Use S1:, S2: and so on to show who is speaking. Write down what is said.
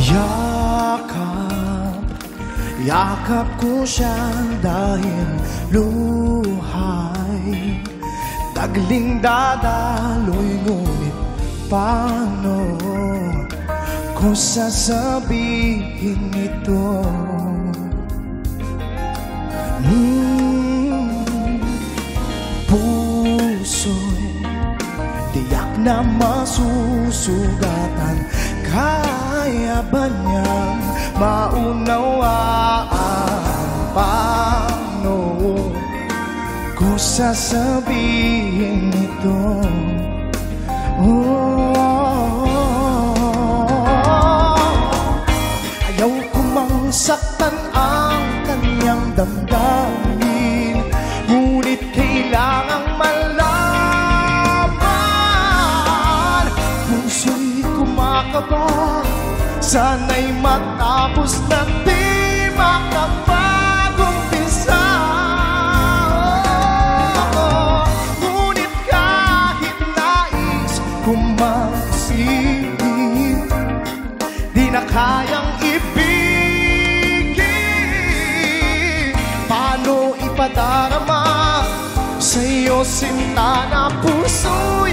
S1: Yakap, yakap ko siya dahil luhay tagling dadaloy, ngunit paano ko sasabihin ito? Puso'y tiyak na masusugatan. Kaya ba niyang maunawaan paano ko sasabihin ito? Ayaw ko mang saktan ang kanyang damdamin, ngunit kailangang malaman. Puso'y kumakaba, sana'y matapos na di makapag-umpisa. Ngunit kahit nais kong magsingin, di na kayang ibigin. Paano ipadarama sa'yo sinta na puso'y